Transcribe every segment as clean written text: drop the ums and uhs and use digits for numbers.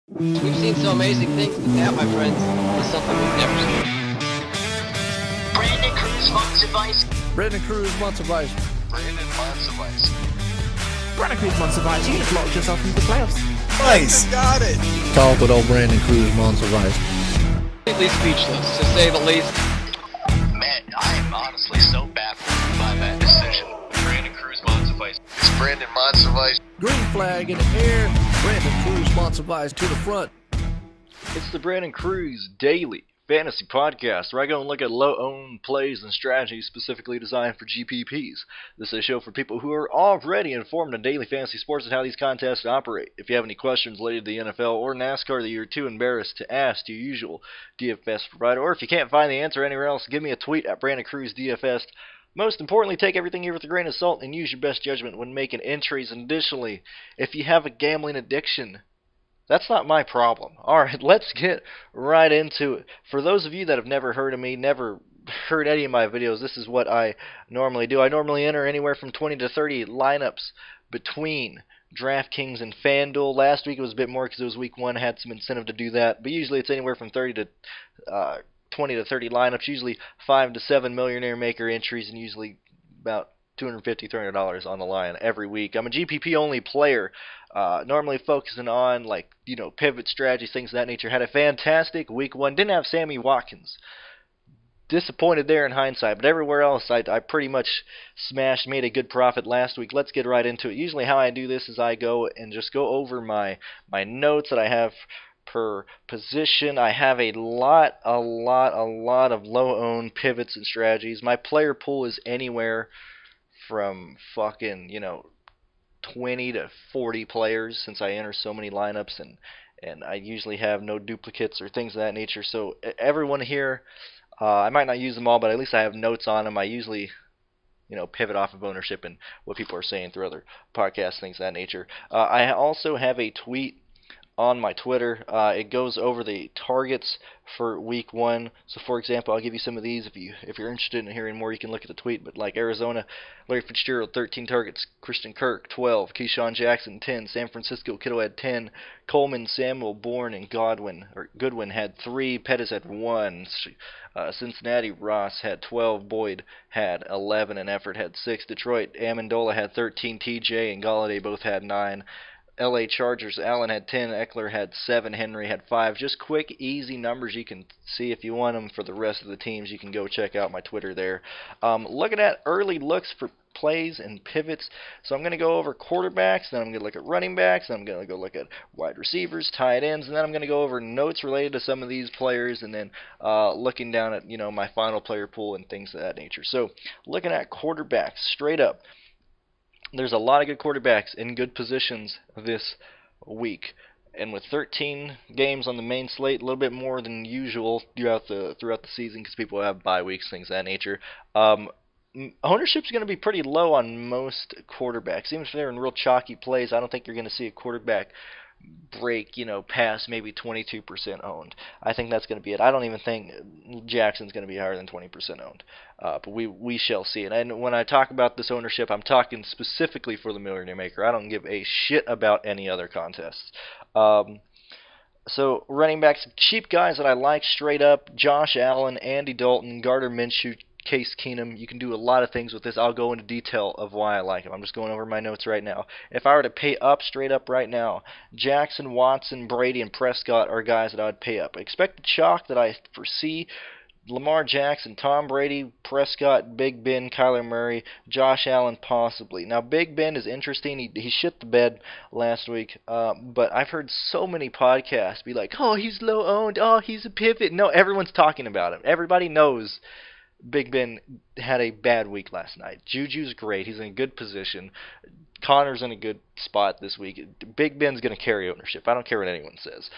We've seen some amazing things, but that, my friends, is something we've never seen. Brandon Cruz wants advice. Brandon Cruz wants advice. Brandon wants advice. Brandon Cruz wants advice. You have locked yourself into the playoffs. Nice. Got it. Talk with old Brandon Cruz wants advice. Completely speechless, to say the least. Man, I am honestly so baffled by that decision. Brandon Cruz wants advice. It's Brandon wants advice. Green flag in the air. Brandon Cruz wants advice to the front. It's the Brandon Cruz Daily Fantasy Podcast, where I go and look at low-owned plays and strategies specifically designed for GPPs. This is a show for people who are already informed on daily fantasy sports and how these contests operate. If you have any questions related to the NFL or NASCAR that you're too embarrassed to ask to your usual DFS provider, or if you can't find the answer anywhere else, give me a tweet at Brandon Cruz DFS. Most importantly, take everything here with a grain of salt and use your best judgment when making entries. And additionally, if you have a gambling addiction, that's not my problem. Alright, let's get right into it. For those of you that have never heard of me, never heard any of my videos, this is what I normally do. I normally enter anywhere from 20 to 30 lineups between DraftKings and FanDuel. Last week it was a bit more because it was week 1, had some incentive to do that. But usually it's anywhere from 20 to 30 lineups, usually 5 to 7 millionaire maker entries, and usually about $250, $300 on the line every week. I'm a GPP only player, normally focusing on pivot strategies, things of that nature. Had a fantastic week 1. Didn't have Sammy Watkins. Disappointed there in hindsight, but everywhere else I pretty much smashed, made a good profit last week. Let's get right into it. Usually how I do this is I go and just go over my notes that I have per position. I have a lot of low-owned pivots and strategies. My player pool is anywhere from 20 to 40 players, since I enter so many lineups, and I usually have no duplicates or things of that nature. So everyone here, I might not use them all, but at least I have notes on them. I usually pivot off of ownership and what people are saying through other podcasts, things of that nature. I also have a tweet on my Twitter. It goes over the targets for week 1. So for example, I'll give you some of these. If you're interested in hearing more, you can look at the tweet. But like Arizona, Larry Fitzgerald 13 targets, Christian Kirk 12, Keyshawn Jackson 10, San Francisco Kittle had 10, Coleman, Samuel, Bourne, and Goodwin had 3, Pettis had 1, Cincinnati Ross had 12, Boyd had 11, and Effort had 6, Detroit Amendola had 13, TJ and Galladay both had 9. LA Chargers, Allen had 10, Eckler had 7, Henry had 5. Just quick, easy numbers you can see. If you want them for the rest of the teams, you can go check out my Twitter there. Looking at early looks for plays and pivots. So I'm going to go over quarterbacks, then I'm going to look at running backs, then I'm going to go look at wide receivers, tight ends, and then I'm going to go over notes related to some of these players, and then looking down at my final player pool and things of that nature. So looking at quarterbacks, straight up, there's a lot of good quarterbacks in good positions this week. And with 13 games on the main slate, a little bit more than usual throughout the season because people have bye weeks, things of that nature. Ownership's going to be pretty low on most quarterbacks. Even if they're in real chalky plays, I don't think you're going to see a quarterback break, past maybe 22% owned. I think that's going to be it. I don't even think Jackson's going to be higher than 20% owned. But we shall see it. And when I talk about this ownership, I'm talking specifically for the Millionaire Maker. I don't give a shit about any other contests. So running backs, cheap guys that I like straight up: Josh Allen, Andy Dalton, Gardner Minshew, Case Keenum. You can do a lot of things with this. I'll go into detail of why I like him. I'm just going over my notes right now. If I were to pay up straight up right now, Jackson, Watson, Brady, and Prescott are guys that I would pay up. Expected chalk that I foresee: Lamar Jackson, Tom Brady, Prescott, Big Ben, Kyler Murray, Josh Allen possibly. Now Big Ben is interesting. He shit the bed last week, but I've heard so many podcasts be like, oh, he's low owned, oh, he's a pivot. No, everyone's talking about him. Everybody knows Big Ben had a bad week last night. Juju's great. He's in a good position. Connor's in a good spot this week. Big Ben's going to carry ownership. I don't care what anyone says.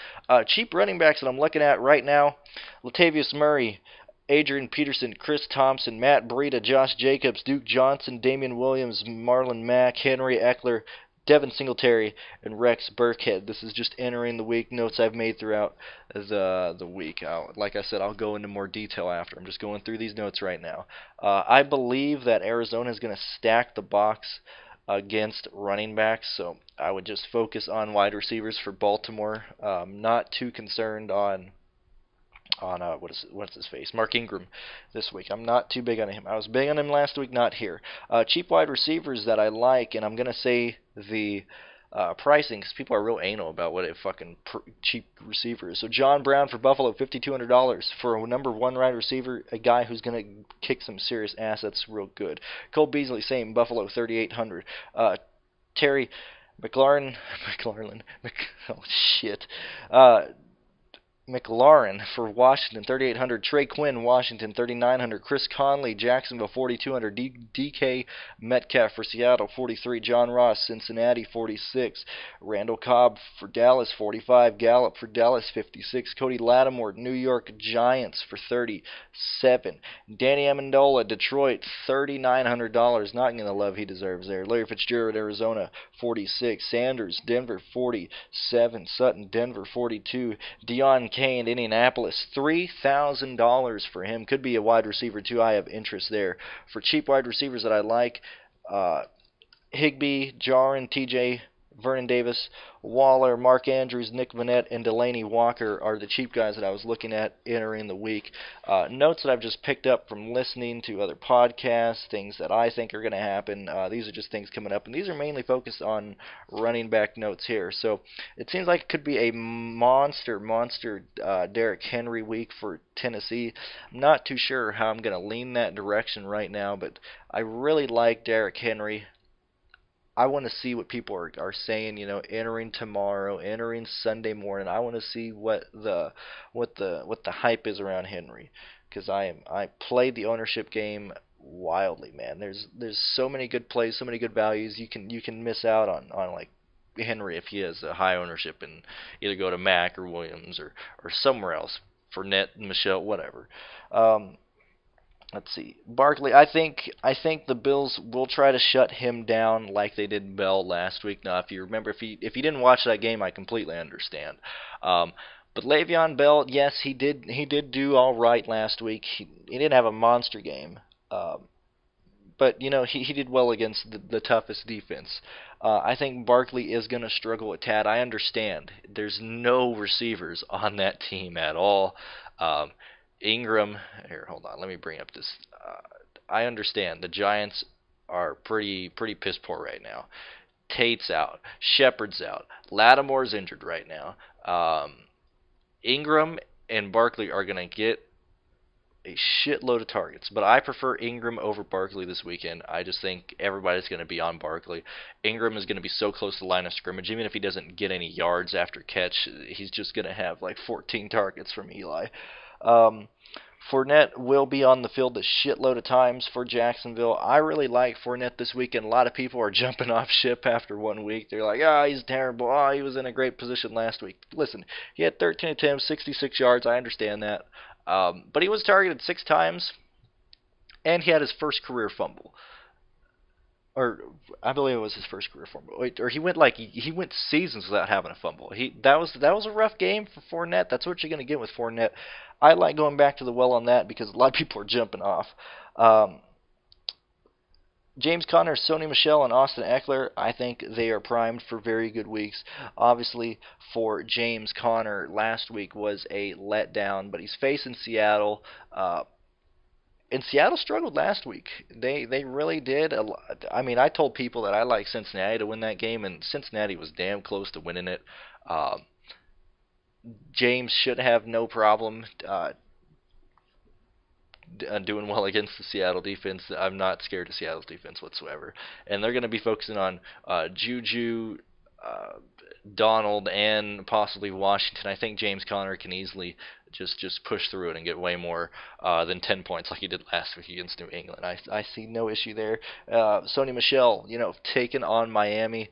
Cheap running backs that I'm looking at right now: Latavius Murray, Adrian Peterson, Chris Thompson, Matt Breida, Josh Jacobs, Duke Johnson, Damian Williams, Marlon Mack, Henry Eckler, Devin Singletary, and Rex Burkhead. This is just entering the week, notes I've made throughout the week. Like I said, I'll go into more detail after. I'm just going through these notes right now. I believe that Arizona is going to stack the box against running backs, so I would just focus on wide receivers for Baltimore. Not too concerned on what's his face, Mark Ingram this week. I'm not too big on him. I was big on him last week, not here. Cheap wide receivers that I like, and I'm gonna say the pricing, because people are real anal about what a fucking cheap receiver is. So John Brown for Buffalo, $5,200 for a number one wide receiver, a guy who's gonna kick some serious assets real good. Cole Beasley, same, Buffalo, $3,800. Terry McLaurin, oh shit. McLaurin for Washington, 3,800. Trey Quinn, Washington, 3,900. Chris Conley, Jacksonville, 4,200. DK Metcalf for Seattle, 43. John Ross, Cincinnati, 46. Randall Cobb for Dallas, 45. Gallup for Dallas, 56. Cody Lattimore, New York Giants for 37. Danny Amendola, Detroit, $3,900. Not getting the love he deserves there. Larry Fitzgerald, Arizona, 46. Sanders, Denver, 47. Sutton, Denver, 42. Deion Kane, Indianapolis, $3,000 for him. Could be a wide receiver too. I have interest there. For cheap wide receivers that I like, Higbee, Jarrin, TJ, Vernon Davis, Waller, Mark Andrews, Nick Vannett, and Delaney Walker are the cheap guys that I was looking at entering the week. Notes that I've just picked up from listening to other podcasts, things that I think are going to happen. These are just things coming up, and these are mainly focused on running back notes here. So it seems like it could be a monster Derrick Henry week for Tennessee. I'm not too sure how I'm going to lean that direction right now, but I really like Derrick Henry. I want to see what people are saying, entering tomorrow, entering Sunday morning. I want to see what the hype is around Henry, because I played the ownership game wildly, man. There's so many good plays, so many good values. You can miss out on like Henry if he has a high ownership, and either go to Mack or Williams or somewhere else, Fournette, Michelle, whatever. Let's see. Barkley, I think the Bills will try to shut him down like they did Bell last week. Now, if you remember, if you didn't watch that game, I completely understand. But Le'Veon Bell, yes, he did do all right last week. He didn't have a monster game, but he did well against the toughest defense. I think Barkley is going to struggle a tad. I understand. There's no receivers on that team at all. Ingram, here, hold on, let me bring up this. I understand the Giants are pretty piss poor right now. Tate's out, Shepard's out, Lattimore's injured right now. Ingram and Barkley are going to get a shitload of targets, but I prefer Ingram over Barkley this weekend. I just think everybody's going to be on Barkley. Ingram is going to be so close to the line of scrimmage, even if he doesn't get any yards after catch, he's just going to have like 14 targets from Eli. Fournette will be on the field a shitload of times for Jacksonville. I really like Fournette this weekend. A lot of people are jumping off ship after 1 week. They're like, he's terrible. He was in a great position last week. Listen, he had 13 attempts, 66 yards. I understand that. But he was targeted 6 times, and he had his first career fumble. Or I believe it was his first career fumble. Or he went seasons without having a fumble. That was a rough game for Fournette. That's what you're going to get with Fournette. I like going back to the well on that because a lot of people are jumping off. James Conner, Sony Michel, and Austin Eckler, I think they are primed for very good weeks. Obviously, for James Conner, last week was a letdown, but he's facing Seattle. And Seattle struggled last week. They really did. I mean, I told people that I like Cincinnati to win that game, and Cincinnati was damn close to winning it. James should have no problem doing well against the Seattle defense. I'm not scared of Seattle's defense whatsoever. And they're going to be focusing on Juju, Donald, and possibly Washington. I think James Conner can easily just push through it and get way more than 10 points like he did last week against New England. I see no issue there. Sony Michel, taking on Miami.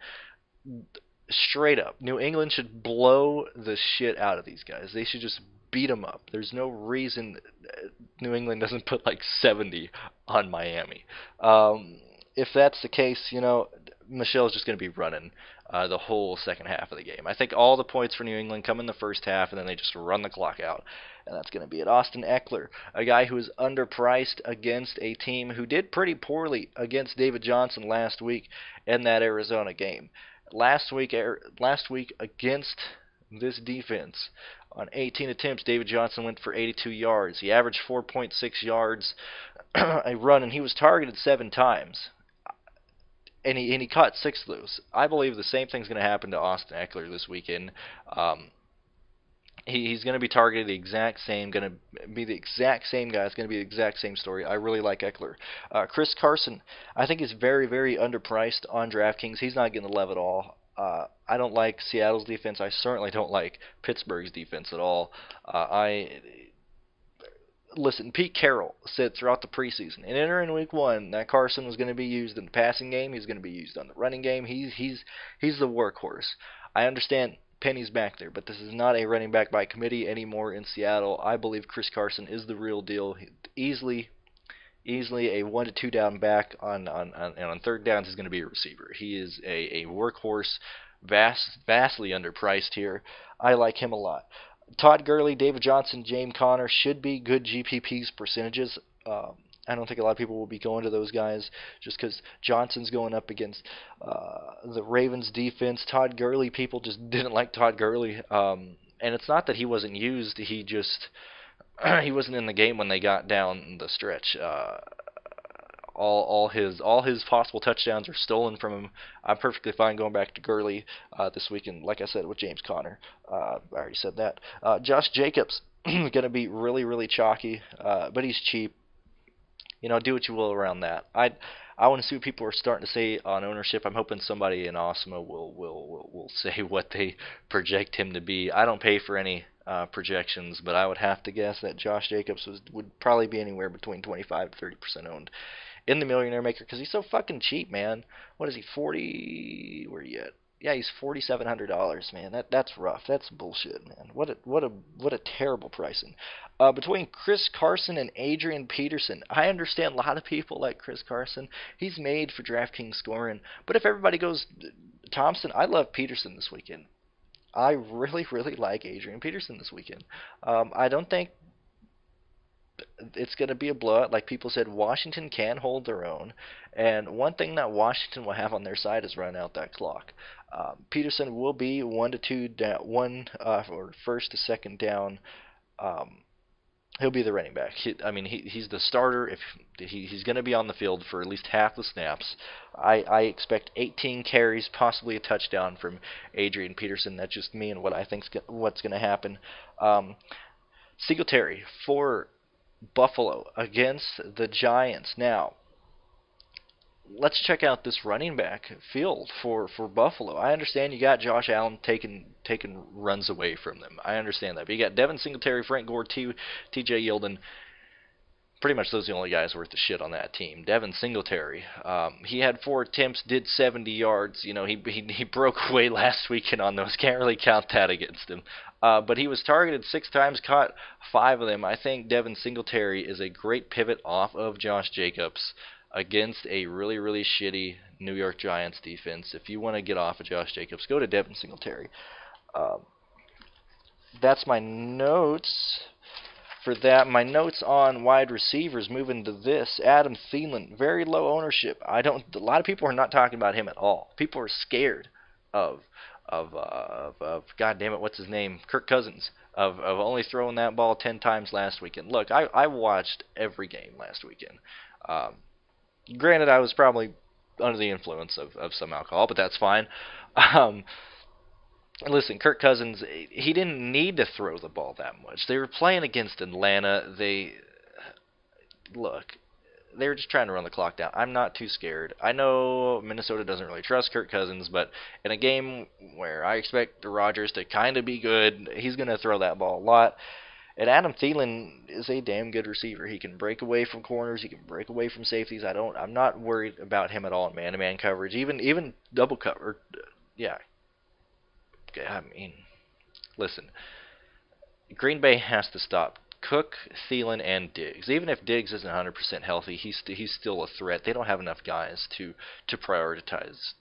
Straight up, New England should blow the shit out of these guys. They should just beat them up. There's no reason New England doesn't put like 70 on Miami. If that's the case, Michel's just going to be running the whole second half of the game. I think all the points for New England come in the first half, and then they just run the clock out. And that's going to be it. Austin Eckler, a guy who is underpriced against a team who did pretty poorly against David Johnson last week in that Arizona game. Last week against this defense, on 18 attempts, David Johnson went for 82 yards. He averaged 4.6 yards a run, and he was targeted 7 times. And he caught 6 of those. I believe the same thing's going to happen to Austin Eckler this weekend. He's going to be targeted the exact same, going to be the exact same guy. It's going to be the exact same story. I really like Eckler. Chris Carson, I think, is very, very underpriced on DraftKings. He's not getting the love at all. I don't like Seattle's defense. I certainly don't like Pittsburgh's defense at all. Listen, Pete Carroll said throughout the preseason and entering week 1 that Carson was going to be used in the passing game. He's going to be used on the running game. He's the workhorse. I understand Penny's back there, but this is not a running back by committee anymore in Seattle. I believe Chris Carson is the real deal. Easily a 1 to 2 down back and on third downs he's going to be a receiver. He is a workhorse, vastly underpriced here. I like him a lot. Todd Gurley, David Johnson, James Conner should be good GPPs percentages. I don't think a lot of people will be going to those guys just because Johnson's going up against the Ravens defense. Todd Gurley, people just didn't like Todd Gurley. And it's not that he wasn't used. He just he wasn't in the game when they got down the stretch. All his possible touchdowns are stolen from him. I'm perfectly fine going back to Gurley this weekend, like I said, with James Conner. I already said that. Josh Jacobs going to be really, really chalky, but he's cheap. Do what you will around that. I want to see what people are starting to say on ownership. I'm hoping somebody in Osmo will say what they project him to be. I don't pay for any projections, but I would have to guess that Josh Jacobs would probably be anywhere between 25 to 30% owned in the Millionaire Maker because he's so fucking cheap, man. What is he, 40? Where are you at? Yeah, he's $4,700, man. That's rough. That's bullshit, man. What a terrible pricing. Between Chris Carson and Adrian Peterson, I understand a lot of people like Chris Carson. He's made for DraftKings scoring. But if everybody goes Thompson, I love Peterson this weekend. I really, really like Adrian Peterson this weekend. I don't think it's going to be a blowout. Like people said, Washington can hold their own. And one thing that Washington will have on their side is run out that clock. Peterson will be 1 to 2 down, or first to second down. He'll be the running back. He's the starter. If he's going to be on the field for at least half the snaps. I expect 18 carries, possibly a touchdown from Adrian Peterson. That's just me and what I think's what's going to happen. Singletary for Buffalo against the Giants. Now, let's check out this running back field for Buffalo. I understand you got Josh Allen taking runs away from them. I understand that. But you got Devin Singletary, Frank Gore, T.J. Yeldon. Pretty much those are the only guys worth the shit on that team. Devin Singletary, he had 4 attempts, did 70 yards. He broke away last weekend on those. Can't really count that against him. But he was targeted 6 times, caught 5 of them. I think Devin Singletary is a great pivot off of Josh Jacobs against a really, really shitty New York Giants defense. If you want to get off of Josh Jacobs, go to Devin Singletary. That's my notes for that. My notes on wide receivers moving to this. Adam Thielen, very low ownership. A lot of people are not talking about him at all. People are scared of God damn it, what's his name? Kirk Cousins. Of only throwing that ball 10 times last weekend. Look, I watched every game last weekend. Granted, I was probably under the influence of some alcohol, but that's fine. Listen, Kirk Cousins, he didn't need to throw the ball that much. They were playing against Atlanta. They were just trying to run the clock down. I'm not too scared. I know Minnesota doesn't really trust Kirk Cousins, but in a game where I expect the Rodgers to kind of be good, he's going to throw that ball a lot. And Adam Thielen is a damn good receiver. He can break away from corners. He can break away from safeties. I'm not worried about him at all in man-to-man coverage, even double cover. Yeah. Listen. Green Bay has to stop Cook, Thielen, and Diggs. Even if Diggs isn't 100% healthy, he's still a threat. They don't have enough guys to prioritize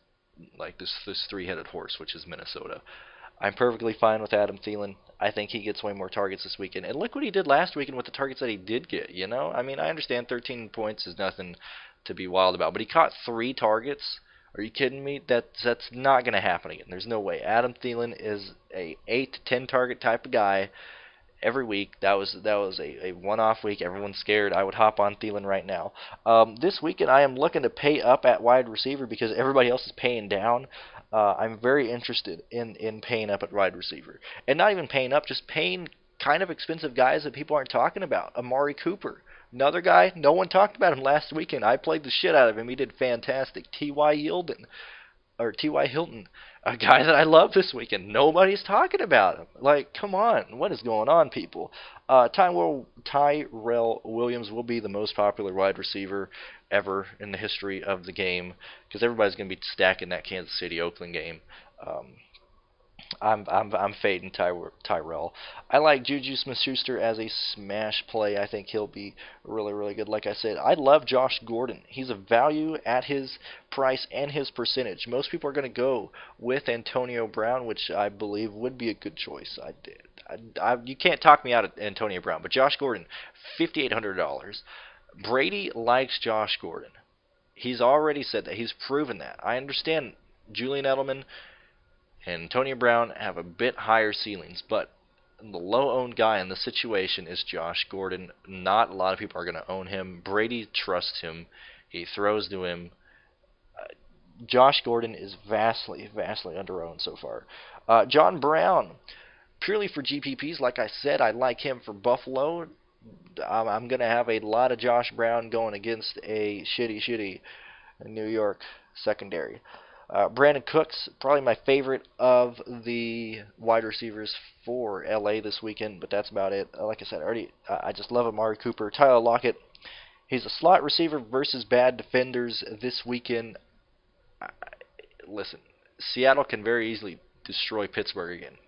like this three-headed horse, which is Minnesota. I'm perfectly fine with Adam Thielen. I think he gets way more targets this weekend. And look what he did last weekend with the targets that he did get, you know? I mean, I understand 13 points is nothing to be wild about, but he caught 3 targets. Are you kidding me? That's not going to happen again. There's no way. Adam Thielen is a 8 to 10 target type of guy every week. That was a one-off week. Everyone's scared. I would hop on Thielen right now. This weekend, I am looking to pay up at wide receiver because everybody else is paying down. I'm very interested in paying up at wide receiver. And not even paying up, just paying kind of expensive guys that people aren't talking about. Amari Cooper. Another guy, no one talked about him last weekend. I played the shit out of him. He did fantastic. T.Y. Hilton, a guy that I love this weekend. Nobody's talking about him. Like, come on. What is going on, people? Tyrell Williams will be the most popular wide receiver ever in the history of the game because everybody's going to be stacking that Kansas City-Oakland game. I'm fading Tyrell. I like Juju Smith-Schuster as a smash play. I think he'll be really, really good. Like I said, I love Josh Gordon. He's a value at his price and his percentage. Most people are going to go with Antonio Brown, which I believe would be a good choice. You can't talk me out of Antonio Brown, but Josh Gordon, $5,800. Brady likes Josh Gordon. He's already said that. He's proven that. I understand Julian Edelman and Antonio Brown have a bit higher ceilings, but the low-owned guy in this situation is Josh Gordon. Not a lot of people are going to own him. Brady trusts him. He throws to him. Josh Gordon is vastly, vastly underowned so far. John Brown, purely for GPPs, like I said, I like him for Buffalo. I'm going to have a lot of Josh Brown going against a shitty New York secondary. Brandon Cooks, probably my favorite of the wide receivers for LA this weekend, but that's about it. Like I said, I just love Amari Cooper. Tyler Lockett, he's a slot receiver versus bad defenders this weekend. Listen, Seattle can very easily destroy Pittsburgh again.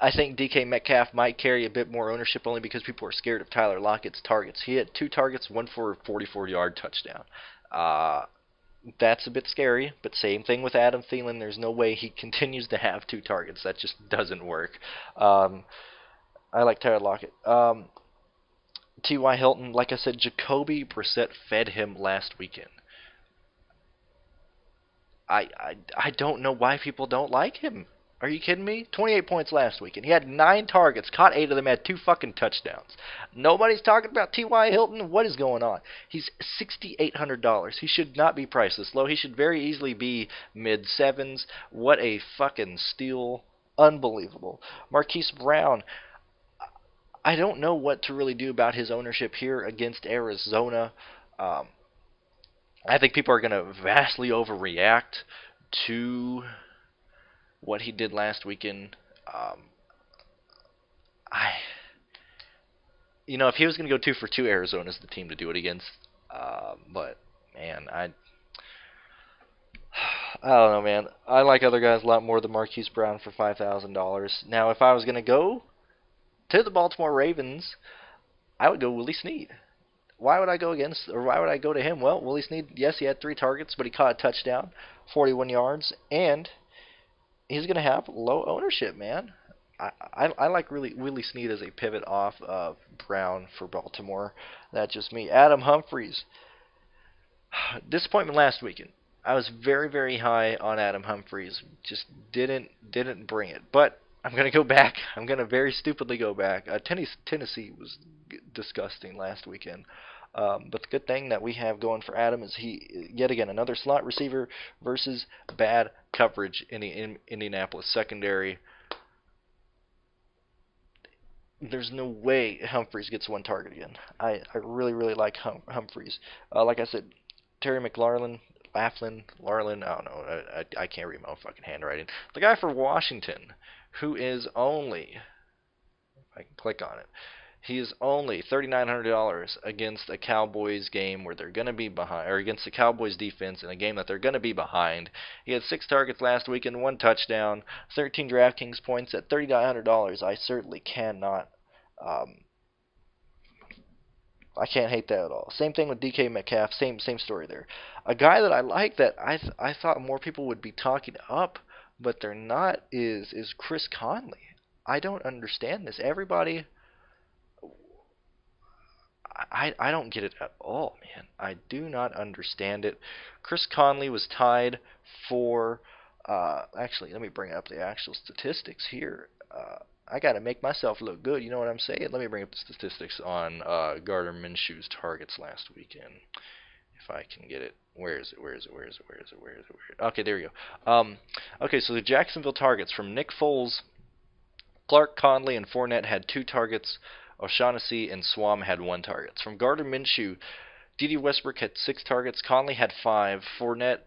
I think DK Metcalf might carry a bit more ownership only because people are scared of Tyler Lockett's targets. He had 2 targets, one for a 44-yard touchdown. That's a bit scary, but same thing with Adam Thielen. There's no way he continues to have 2 targets. That just doesn't work. I like Tyler Lockett. T.Y. Hilton, like I said, Jacoby Brissett fed him last weekend. I don't know why people don't like him. Are you kidding me? 28 points last weekend. He had 9 targets, caught 8 of them, had 2 fucking touchdowns. Nobody's talking about T.Y. Hilton. What is going on? He's $6,800. He should not be priced this low. He should very easily be mid-7s. What a fucking steal. Unbelievable. Marquise Brown. I don't know what to really do about his ownership here against Arizona. I think people are going to vastly overreact to what he did last weekend. If he was going to go 2 for 2, Arizona's the team to do it against. But man, I don't know, man. I like other guys a lot more than Marquise Brown for $5,000. Now, if I was going to go to the Baltimore Ravens, I would go Willie Snead. Why would I go to him? Well, Willie Snead, yes, he had 3 targets, but he caught a touchdown, 41 yards, and he's going to have low ownership, man. I like Willie Snead as a pivot off of Brown for Baltimore. That's just me. Adam Humphries. Disappointment last weekend. I was very, very high on Adam Humphries. Just didn't bring it. But I'm going to go back. I'm going to very stupidly go back. Tennessee was disgusting last weekend. But the good thing that we have going for Adam is he, yet again, another slot receiver versus bad coverage in the Indianapolis secondary. There's no way Humphries gets 1 target again. I really, really like Humphries. Like I said, Terry McLaurin, I don't know. I can't read my own fucking handwriting. The guy for Washington, who is only, if I can click on it, he is only $3,900 against a Cowboys game where they're going to be behind, or against the Cowboys defense in a game that they're going to be behind. He had 6 targets last week and 1 touchdown, 13 DraftKings points at $3,900. I certainly cannot I can't hate that at all. Same thing with DK Metcalf. Same story there. A guy that I like that I thought more people would be talking up, but they're not is Chris Conley. I don't understand this. Everybody, I don't get it at all, man. I do not understand it. Chris Conley was tied for. Actually, let me bring up the actual statistics here. I got to make myself look good. You know what I'm saying? Let me bring up the statistics on Gardner Minshew's targets last weekend. If I can get it. Where is it? Okay, there we go. Okay, so the Jacksonville targets from Nick Foles, Clark, Conley, and Fournette had 2 targets. O'Shaughnessy and Swam had 1 target. From Gardner Minshew, D.D. Westbrook had 6 targets. Conley had 5. Fournette,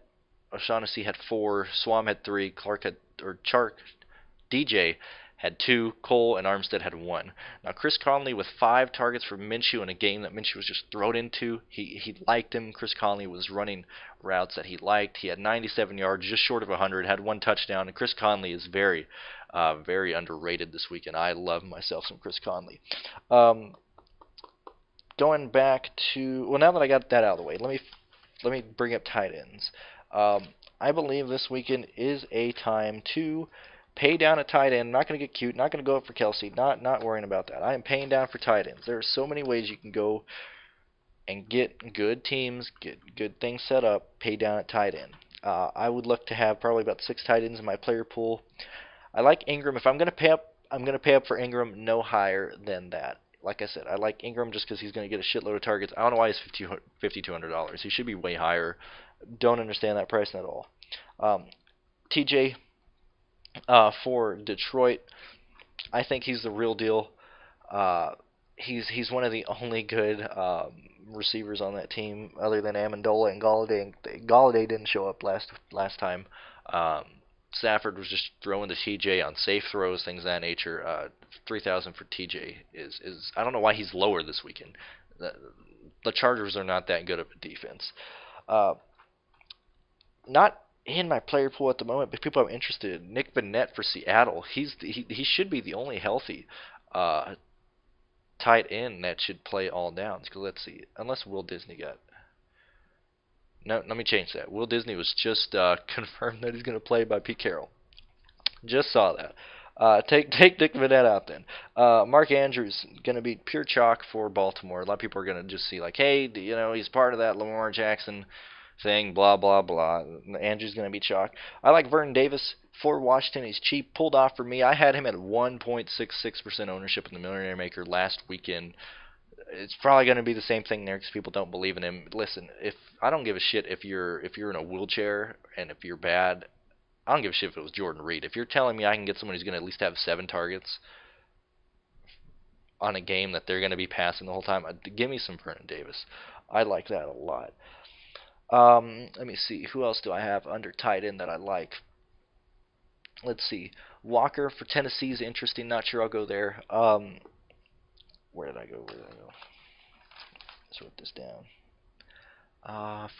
O'Shaughnessy had 4. Swam had 3. DJ had 2. Cole and Armstead had 1. Now, Chris Conley with 5 targets for Minshew in a game that Minshew was just thrown into. He liked him. Chris Conley was running routes that he liked. He had 97 yards, just short of 100, had 1 touchdown. And Chris Conley is very underrated this weekend. I love myself some Chris Conley. Going back to, well, now that I got that out of the way, let me bring up tight ends. I believe this weekend is a time to pay down a tight end. Not going to get cute. Not going to go up for Kelsey. Not worrying about that. I am paying down for tight ends. There are so many ways you can go and get good teams, get good things set up, pay down at tight end. I would look to have probably about 6 tight ends in my player pool. I like Ingram. If I'm going to pay up, I'm going to pay up for Ingram no higher than that. Like I said, I like Ingram just because he's going to get a shitload of targets. I don't know why he's $5,200. He should be way higher. Don't understand that price at all. TJ for Detroit, I think he's the real deal. He's one of the only good receivers on that team other than Amendola and Galladay. Galladay didn't show up last time. Stafford was just throwing the TJ on safe throws, things of that nature. 3,000 for TJ is I don't know why he's lower this weekend. The Chargers are not that good of a defense. Not in my player pool at the moment, but people I'm interested in. Nick Vannett for Seattle. He should be the only healthy tight end that should play all downs. Because let's see, unless Will Disney got. No, let me change that. Will Disney was just confirmed that he's going to play by Pete Carroll. Just saw that. Take Nick Vannett out then. Mark Andrews going to be pure chalk for Baltimore. A lot of people are going to just see like, hey, he's part of that Lamar Jackson thing, blah, blah, blah. Andrews going to be chalk. I like Vernon Davis for Washington. He's cheap, pulled off for me. I had him at 1.66% ownership in the Millionaire Maker last weekend. It's probably going to be the same thing there because people don't believe in him. Listen, if I don't give a shit if you're in a wheelchair and if you're bad. I don't give a shit if it was Jordan Reed. If you're telling me I can get someone who's going to at least have 7 targets on a game that they're going to be passing the whole time, give me some Vernon Davis. I like that a lot. Let me see. Who else do I have under tight end that I like? Let's see. Walker for Tennessee is interesting. Not sure I'll go there. Where did I go? Let's write this down.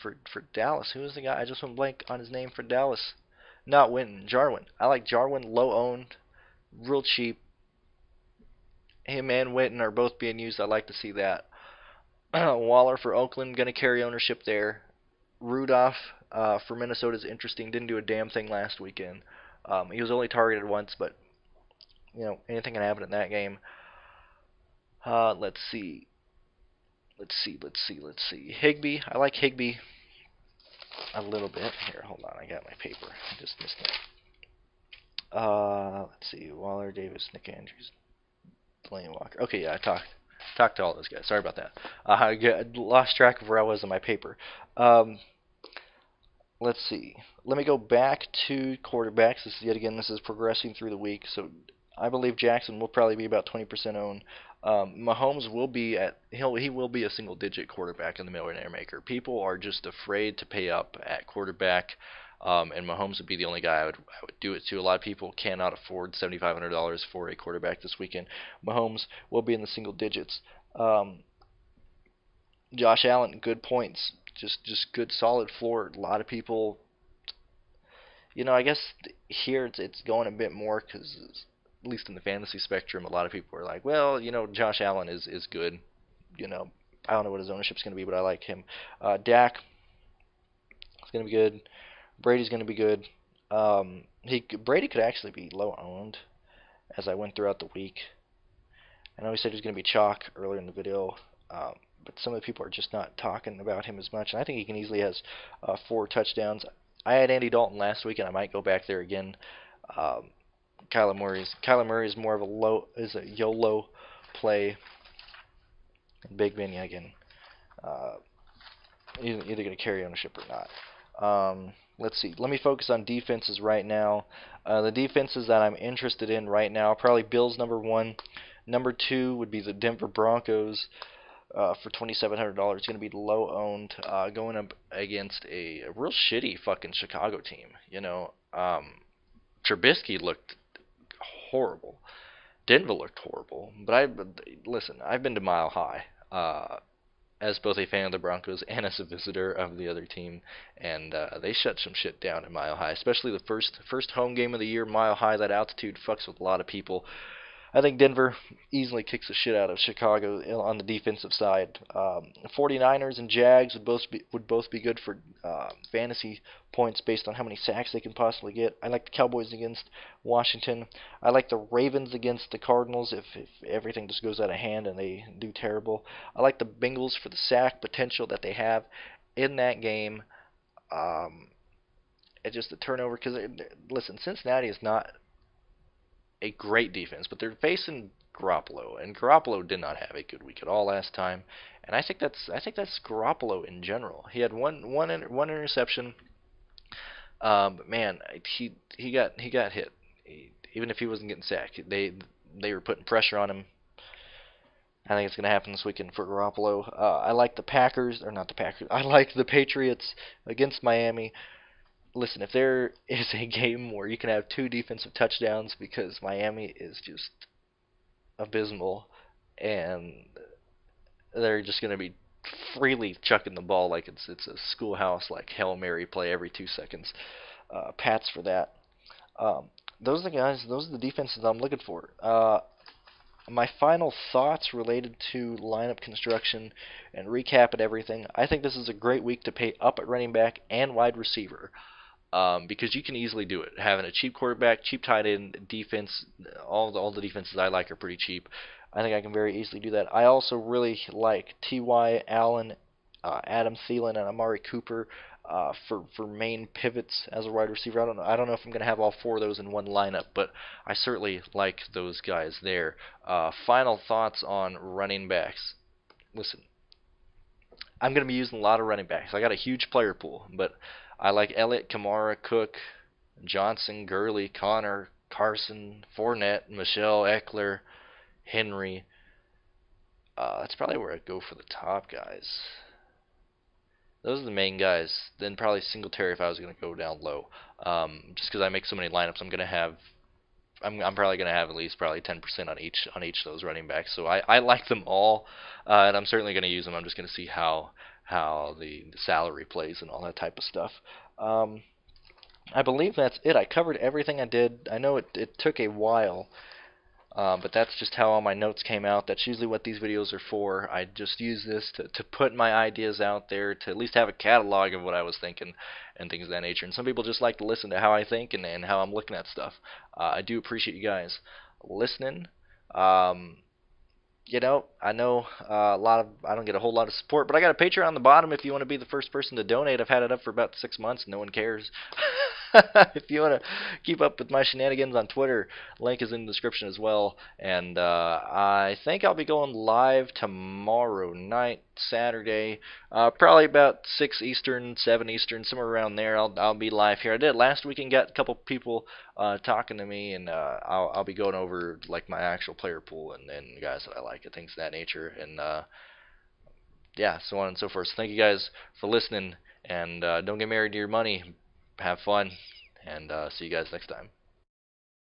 For Dallas, who is the guy? I just went blank on his name for Dallas. Not Winton, Jarwin. I like Jarwin, low owned, real cheap. Him and Winton are both being used. I like to see that. Waller for Oakland, going to carry ownership there. Rudolph for Minnesota is interesting. Didn't do a damn thing last weekend. He was only targeted once, but anything can happen in that game. Let's see. Higbee. I like Higbee a little bit. Here, hold on. I got my paper. I just missed it. Let's see. Waller, Davis, Nick Andrews, Delaney Walker. Okay, yeah, I talked to all those guys. Sorry about that. I lost track of where I was in my paper. Let's see. Let me go back to quarterbacks. This is progressing through the week. So I believe Jackson will probably be about 20% owned. Mahomes will be he will be a single-digit quarterback in the Millionaire Maker. People are just afraid to pay up at quarterback, and Mahomes would be the only guy I would do it to. A lot of people cannot afford $7,500 for a quarterback this weekend. Mahomes will be in the single digits. Josh Allen, good points, just good solid floor. A lot of people, I guess here it's going a bit more because, at least in the fantasy spectrum, a lot of people are like, well, Josh Allen is good. I don't know what his ownership's going to be, but I like him. Dak is going to be good. Brady's going to be good. Brady could actually be low owned as I went throughout the week. I know he said he's going to be chalk earlier in the video, but some of the people are just not talking about him as much. And I think he can easily has 4 touchdowns. I had Andy Dalton last week, and I might go back there again. Kyler Murray is more of a YOLO play. Big Ben again. Either going to carry ownership or not. Let's see. Let me focus on defenses right now. The defenses that I'm interested in right now, probably Bills number 1. Number 2 would be the Denver Broncos for $2,700. It's going to be low owned, going up against a real shitty fucking Chicago team. Trubisky looked horrible. Denver looked horrible. But listen, I've been to Mile High as both a fan of the Broncos and as a visitor of the other team, and they shut some shit down at Mile High, especially the first home game of the year. Mile High, that altitude fucks with a lot of people. I think Denver easily kicks the shit out of Chicago on the defensive side. 49ers and Jags would both be good for fantasy points based on how many sacks they can possibly get. I like the Cowboys against Washington. I like the Ravens against the Cardinals if everything just goes out of hand and they do terrible. I like the Bengals for the sack potential that they have in that game. It's just the turnover, because listen, Cincinnati is not a great defense, but they're facing Garoppolo, and Garoppolo did not have a good week at all last time, and I think that's Garoppolo in general. He had one interception, but man, he got hit. Even if he wasn't getting sacked, they were putting pressure on him. I think it's going to happen this weekend for Garoppolo. I like the Packers, or not the Packers. I like the Patriots against Miami. Listen, if there is a game where you can have 2 defensive touchdowns because Miami is just abysmal and they're just going to be freely chucking the ball like it's a schoolhouse, like Hail Mary play every 2 seconds, Pats for that. Those are the defenses I'm looking for. My final thoughts related to lineup construction and recap and everything. I think this is a great week to pay up at running back and wide receiver. Because you can easily do it. Having a cheap quarterback, cheap tight end, defense, all the defenses I like are pretty cheap. I think I can very easily do that. I also really like T.Y. Allen, Adam Thielen, and Amari Cooper for main pivots as a wide receiver. I don't know if I'm going to have all 4 of those in one lineup, but I certainly like those guys there. Final thoughts on running backs. Listen, I'm going to be using a lot of running backs. I got a huge player pool, but I like Elliott, Kamara, Cook, Johnson, Gurley, Connor, Carson, Fournette, Michelle, Eckler, Henry. That's probably where I'd go for the top guys. Those are the main guys. Then probably Singletary if I was going to go down low. Just because I make so many lineups, I'm probably going to have at least probably 10% on each of those running backs. So I like them all, and I'm certainly going to use them. I'm just going to see how the salary plays and all that type of stuff. I believe that's it. I covered everything I did. I know it took a while, but that's just how all my notes came out. That's usually what these videos are for. I just use this to put my ideas out there, to at least have a catalog of what I was thinking and things of that nature. And some people just like to listen to how I think and how I'm looking at stuff. I do appreciate you guys listening. I know I don't get a whole lot of support, but I got a Patreon on the bottom if you want to be the first person to donate. I've had it up for about 6 months. No one cares. If you want to keep up with my shenanigans on Twitter, link is in the description as well. And I think I'll be going live tomorrow night, Saturday, probably about 6 Eastern, 7 Eastern, somewhere around there. I'll be live here. I did last weekend, got a couple people talking to me, and I'll be going over like my actual player pool and guys that I like and things of that nature, and yeah, so on and so forth. So thank you guys for listening, and don't get married to your money. Have fun, and see you guys next time.